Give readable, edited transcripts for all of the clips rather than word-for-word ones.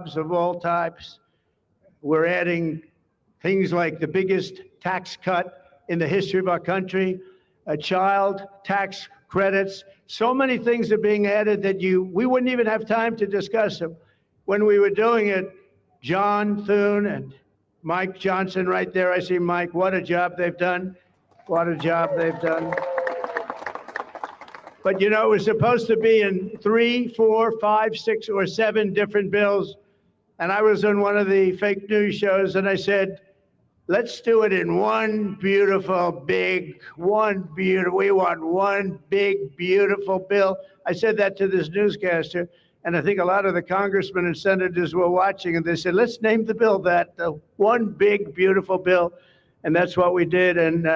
jobs of all types. We're adding things like the biggest tax cut in the history of our country, child tax credits. So many things are being added that we wouldn't even have time to discuss them. When we were doing it, John Thune and Mike Johnson right there, I see Mike, what a job they've done. What a job they've done. But you know, it was supposed to be in 3, 4, 5, 6, or 7 different bills. And I was on one of the fake news shows and I said, let's do it in one beautiful, big, we want one big, beautiful bill. I said that to this newscaster. And I think a lot of the congressmen and senators were watching and they said, let's name the bill that, the one big, beautiful bill. And that's what we did. And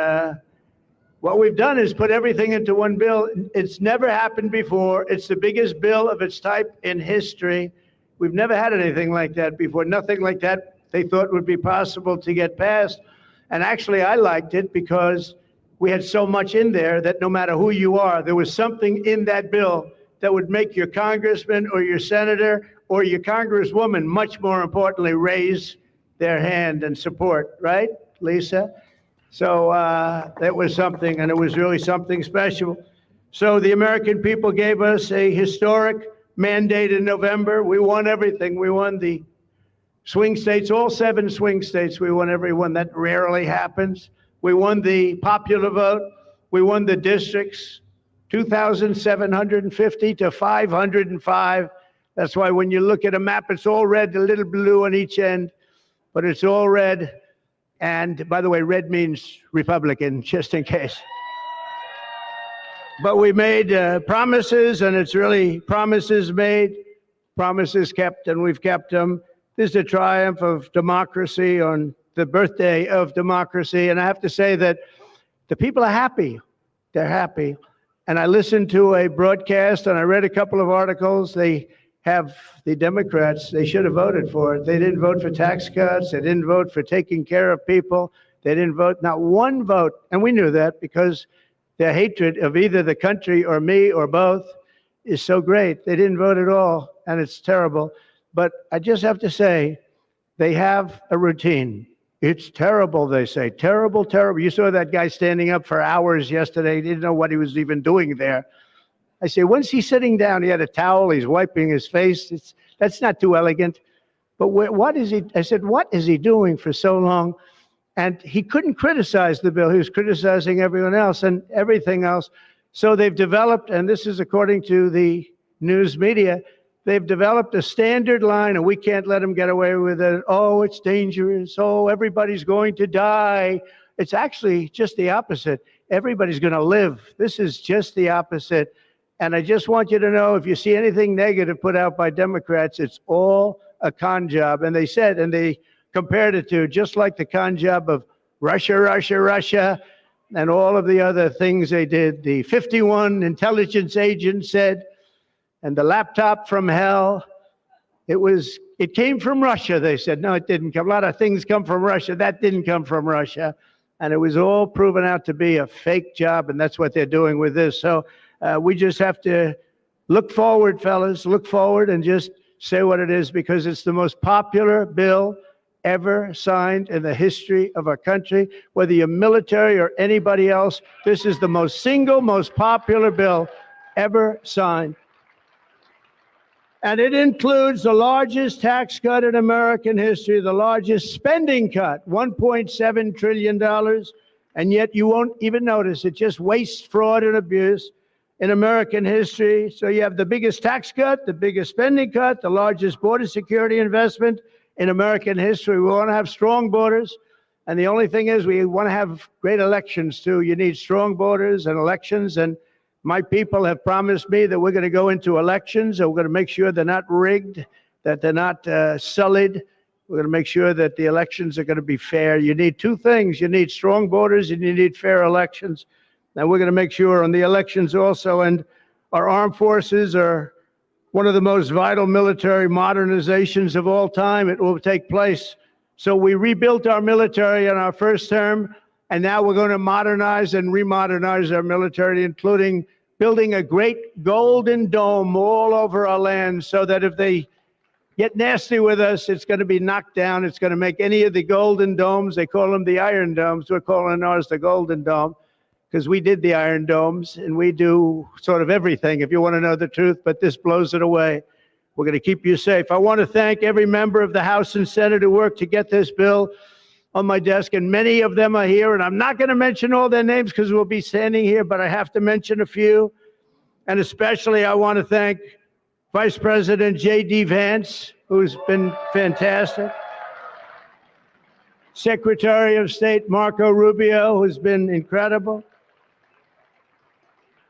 what we've done is put everything into one bill. It's never happened before. It's the biggest bill of its type in history. We've never had anything like that before. Nothing like that they thought would be possible to get passed. And actually, I liked it because we had so much in there that no matter who you are, there was something in that bill that would make your congressman or your senator or your congresswoman, much more importantly, raise their hand and support, right, Lisa? So that was something, and it was really something special. So the American people gave us a historic mandate in November. We won everything. We won the swing states, all 7 swing states. We won every one. That rarely happens. We won the popular vote. We won the districts. 2,750 to 505. That's why when you look at a map, it's all red, a little blue on each end, but it's all red. And by the way, red means Republican, just in case. But we made promises, and it's really promises made, promises kept, and we've kept them. This is a triumph of democracy on the birthday of democracy. And I have to say that the people are happy. They're happy. And I listened to a broadcast and I read a couple of articles. They have the Democrats, they should have voted for it. They didn't vote for tax cuts. They didn't vote for taking care of people. They didn't vote, not one vote. And we knew that because their hatred of either the country or me or both is so great. They didn't vote at all, and it's terrible. But I just have to say, they have a routine. It's terrible, they say. Terrible, terrible. You saw that guy standing up for hours yesterday. He didn't know what he was even doing there. I say, when's he sitting down? He had a towel. He's wiping his face. That's not too elegant. But what is he? I said, what is he doing for so long? And he couldn't criticize the bill. He was criticizing everyone else and everything else. So they've developed, and this is according to the news media, they've developed a standard line, and we can't let them get away with it. Oh, it's dangerous. Oh, everybody's going to die. It's actually just the opposite. Everybody's going to live. This is just the opposite. And I just want you to know, if you see anything negative put out by Democrats, it's all a con job. And they said, and they compared it to just like the con job of Russia, Russia, Russia, and all of the other things they did. The 51 intelligence agents said, and the laptop from hell, it came from Russia, they said. No, it didn't come. A lot of things come from Russia. That didn't come from Russia. And it was all proven out to be a fake job, and that's what they're doing with this. So we just have to look forward, fellas, look forward and just say what it is, because it's the most popular bill ever signed in the history of our country. Whether you're military or anybody else, this is the most popular bill ever signed. And it includes the largest tax cut in American history, the largest spending cut, $1.7 trillion. And yet you won't even notice it. Just waste, fraud, and abuse in American history. So you have the biggest tax cut, the biggest spending cut, the largest border security investment in American history. We want to have strong borders. And the only thing is, we want to have great elections too. You need strong borders and elections. And my people have promised me that we're going to go into elections and we're going to make sure they're not rigged, that they're not sullied. We're going to make sure that the elections are going to be fair. You need 2 things. You need strong borders and you need fair elections. And we're going to make sure on the elections also. And our armed forces are one of the most vital military modernizations of all time. It will take place. So we rebuilt our military in our first term. And now we're going to modernize and remodernize our military, including building a great golden dome all over our land, so that if they get nasty with us, it's going to be knocked down. It's going to make any of the golden domes, they call them the iron domes, we're calling ours the golden dome, because we did the iron domes, and we do sort of everything, if you want to know the truth, but this blows it away. We're going to keep you safe. I want to thank every member of the House and Senate who worked to get this bill on my desk, and many of them are here, and I'm not going to mention all their names because we'll be standing here, but I have to mention a few, and especially I want to thank Vice President J.D. Vance, who's been fantastic, Secretary of State Marco Rubio, who's been incredible.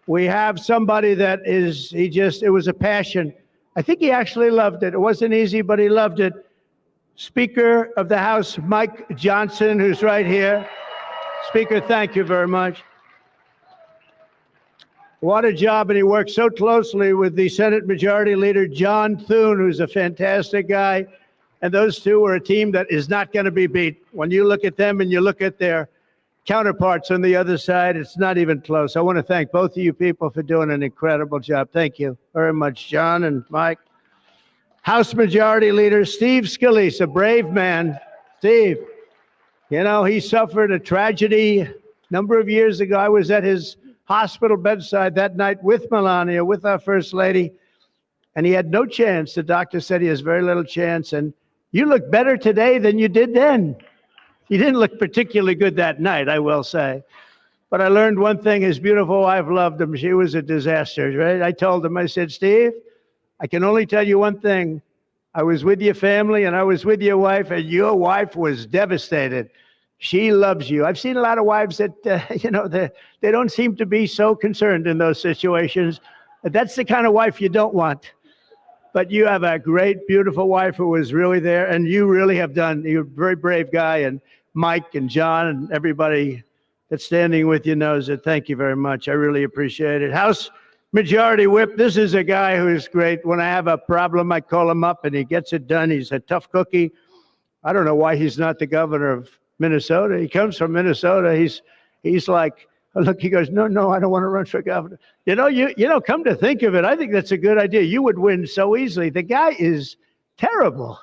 We have somebody that it was a passion. I think he actually loved it. It wasn't easy, but he loved it. Speaker of the House, Mike Johnson, who's right here. Speaker, thank you very much. What a job, and he worked so closely with the Senate Majority Leader, John Thune, who's a fantastic guy. And those two are a team that is not going to be beat. When you look at them and you look at their counterparts on the other side, it's not even close. I want to thank both of you people for doing an incredible job. Thank you very much, John and Mike. House Majority Leader Steve Scalise, a brave man. Steve, you know, he suffered a tragedy a number of years ago. I was at his hospital bedside that night with Melania, with our First Lady, and he had no chance. The doctor said he has very little chance, and you look better today than you did then. You didn't look particularly good that night, I will say. But I learned one thing, his beautiful wife loved him. She was a disaster, right? I told him, I said, Steve, I can only tell you one thing. I was with your family and I was with your wife, and your wife was devastated. She loves you. I've seen a lot of wives that, they don't seem to be so concerned in those situations. That's the kind of wife you don't want. But you have a great, beautiful wife who was really there, and you really have done. You're a very brave guy, and Mike and John and everybody that's standing with you knows it. Thank you very much. I really appreciate it. House Majority Whip, this is a guy who is great. When I have a problem, I call him up, and he gets it done. He's a tough cookie. I don't know why he's not the governor of Minnesota. He comes from Minnesota. He's like, look, he goes, no, I don't want to run for governor. You know, come to think of it, I think that's a good idea. You would win so easily. The guy is terrible.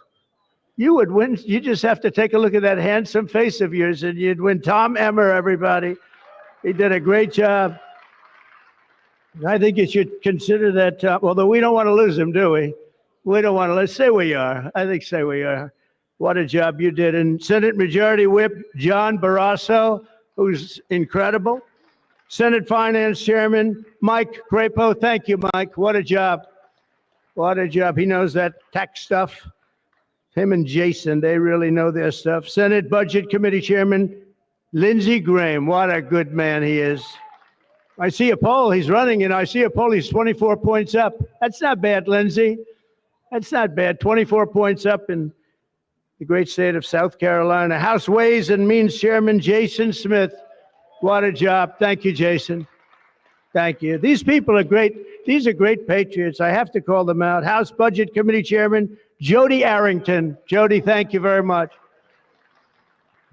You would win. You just have to take a look at that handsome face of yours, and you'd win. Tom Emmer, everybody. He did a great job. I think you should consider that, although we don't want to lose him, do we? We don't want to. Let's say we are. I think say we are. What a job you did. And Senate Majority Whip John Barrasso, who's incredible. Senate Finance Chairman Mike Crapo. Thank you, Mike. What a job. What a job. He knows that tax stuff. Him and Jason, they really know their stuff. Senate Budget Committee Chairman Lindsey Graham. What a good man he is. I see a poll. He's running, and I see a poll. He's 24 points up. That's not bad, Lindsey. That's not bad. 24 points up in the great state of South Carolina. House Ways and Means Chairman Jason Smith. What a job. Thank you, Jason. Thank you. These people are great. These are great patriots. I have to call them out. House Budget Committee Chairman Jody Arrington. Jody, thank you very much.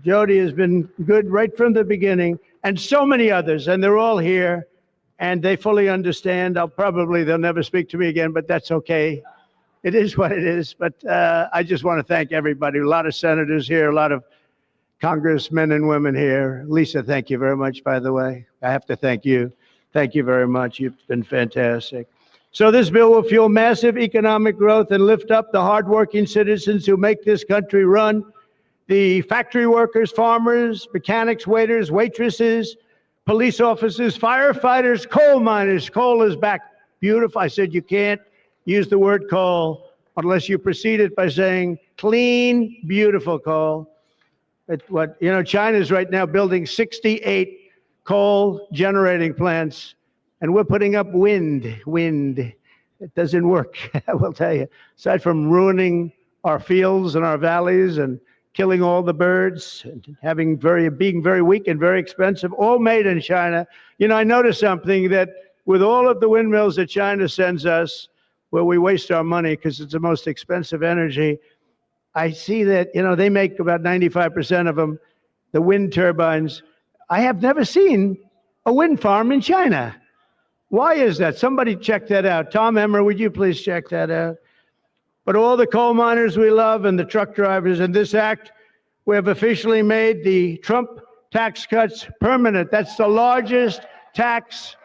Jody has been good right from the beginning, and so many others, and they're all here, and they fully understand. They'll never speak to me again, but that's okay. It is what it is. But I just want to thank everybody. A lot of senators here, a lot of congressmen and women here. Lisa, thank you very much, by the way. I have to thank you. Thank you very much. You've been fantastic. So this bill will fuel massive economic growth and lift up the hardworking citizens who make this country run. The factory workers, farmers, mechanics, waiters, waitresses, police officers, firefighters, coal miners. Coal is back. Beautiful. I said you can't use the word coal unless you precede it by saying clean, beautiful coal. China's right now building 68 coal generating plants, and we're putting up wind. It doesn't work, I will tell you. Aside from ruining our fields and our valleys and killing all the birds and being very weak and very expensive, all made in China. I noticed something, that with all of the windmills that China sends us, where we waste our money because it's the most expensive energy, I see that, they make about 95% of them, the wind turbines. I have never seen a wind farm in China. Why is that? Somebody check that out. Tom Emmer, would you please check that out? but all the coal miners we love and the truck drivers. In this act, we have officially made the Trump tax cuts permanent. That's the largest tax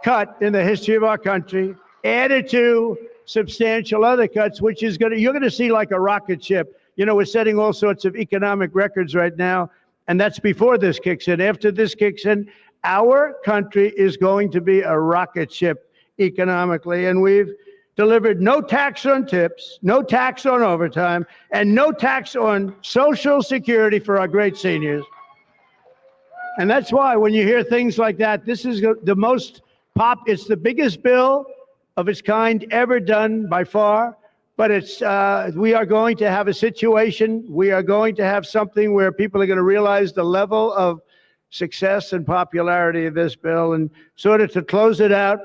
cut in the history of our country, added to substantial other cuts, which is you're going to see like a rocket ship. You know, we're setting all sorts of economic records right now, and that's before this kicks in. After this kicks in, our country is going to be a rocket ship economically, and we've delivered no tax on tips, no tax on overtime, and no tax on Social Security for our great seniors. And that's why when you hear things like that, this is the most it's the biggest bill of its kind ever done by far. But we are going to have a situation, we are going to have something where people are going to realize the level of success and popularity of this bill. And sort of to close it out,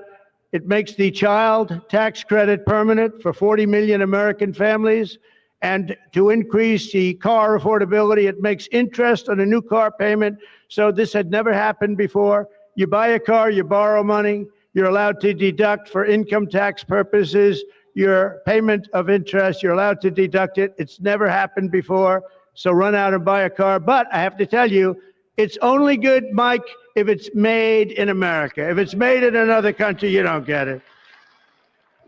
it makes the child tax credit permanent for 40 million American families. And to increase the car affordability, it makes interest on a new car payment. So this had never happened before. You buy a car, you borrow money, you're allowed to deduct for income tax purposes your payment of interest. You're allowed to deduct it. It's never happened before. So run out and buy a car. But I have to tell you, it's only good, Mike, if it's made in America. If it's made in another country, you don't get it.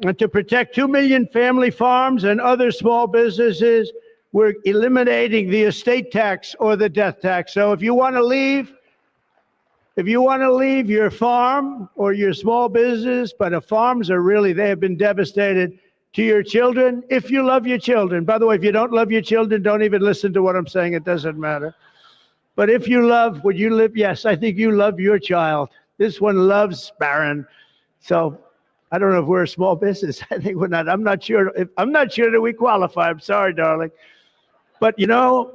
And to protect 2 million family farms and other small businesses, we're eliminating the estate tax or the death tax. So if you want to leave your farm or your small business, but the farms are really, they have been devastated, to your children, if you love your children. By the way, if you don't love your children, don't even listen to what I'm saying. It doesn't matter. But if you love, would you live? Yes, I think you love your child. This one loves Barron. So I don't know if we're a small business. I think we're not. I'm not sure that we qualify. I'm sorry, darling. But, you know,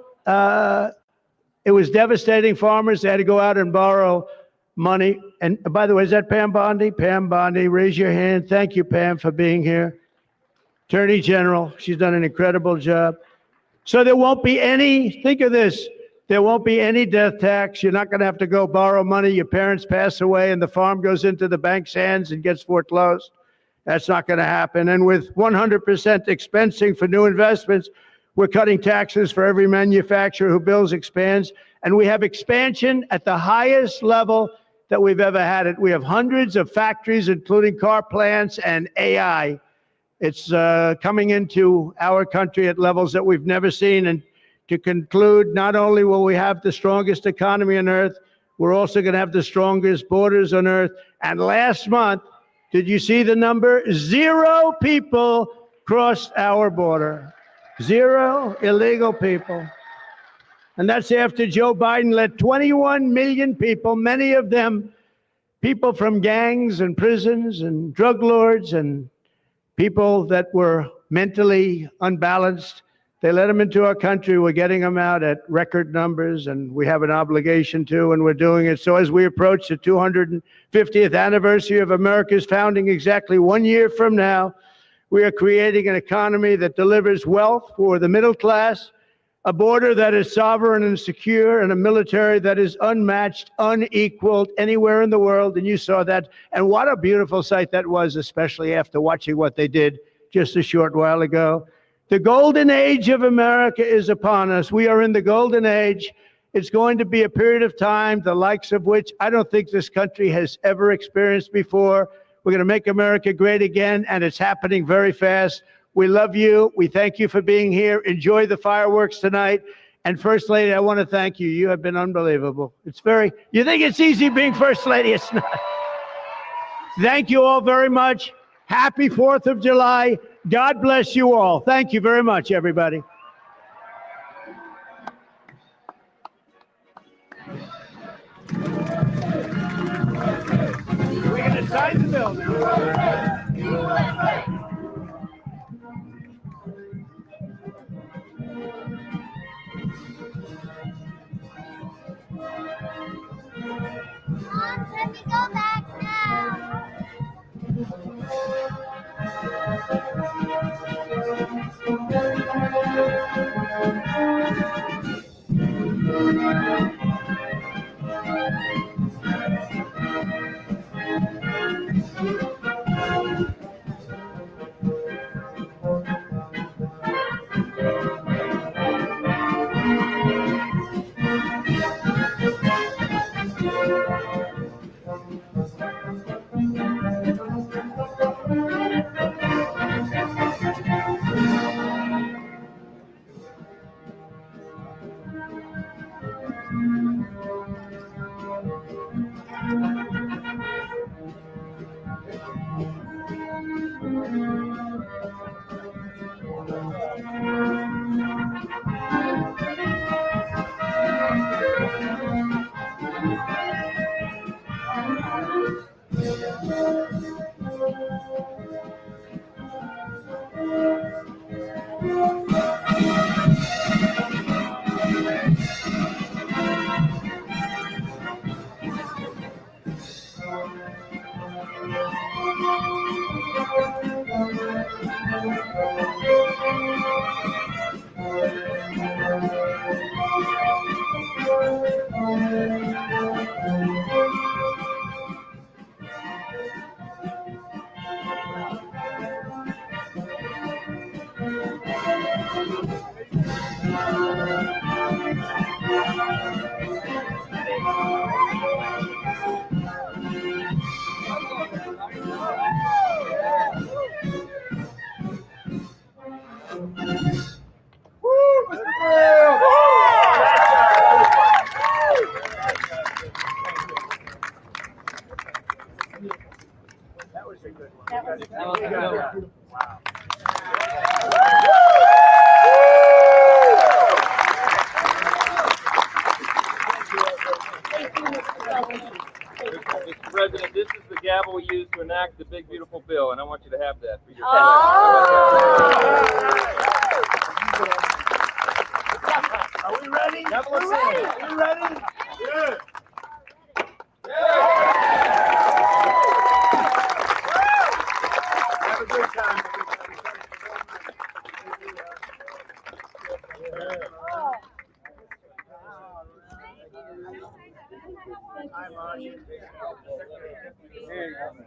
it was devastating. Farmers, they had to go out and borrow money. And by the way, is that Pam Bondi? Pam Bondi, raise your hand. Thank you, Pam, for being here. Attorney General, she's done an incredible job. So there won't be any, think of this, there won't be any death tax. You're not going to have to go borrow money. Your parents pass away and the farm goes into the bank's hands and gets foreclosed. That's not going to happen. And with 100% expensing for new investments, we're cutting taxes for every manufacturer who builds, expands, and we have expansion at the highest level that we've ever had it. We have hundreds of factories, including car plants and AI. It's coming into our country at levels that we've never seen. And to conclude, not only will we have the strongest economy on earth, we're also going to have the strongest borders on earth. And last month, did you see the number? 0 people crossed our border. 0 illegal people. And that's after Joe Biden let 21 million people, many of them people from gangs and prisons and drug lords and people that were mentally unbalanced, they let them into our country. We're getting them out at record numbers, and we have an obligation to, and we're doing it. So as we approach the 250th anniversary of America's founding exactly 1 year from now, we are creating an economy that delivers wealth for the middle class, a border that is sovereign and secure, and a military that is unmatched, unequaled anywhere in the world. And you saw that. And what a beautiful sight that was, especially after watching what they did just a short while ago. The golden age of America is upon us. We are in the golden age. It's going to be a period of time, the likes of which I don't think this country has ever experienced before. We're going to make America great again, and it's happening very fast. We love you. We thank you for being here. Enjoy the fireworks tonight. And First Lady, I want to thank you. You have been unbelievable. You think it's easy being First Lady? It's not. Thank you all very much. Happy 4th of July. God bless you all. Thank you very much, everybody. We're going to sign the bill now. USA. Mom, let me go back now. use to enact the big beautiful bill, and I want you to have that for your. Are we ready? We're ready. Are you ready? Good. Have a good time. Hi, Margie. Here you go.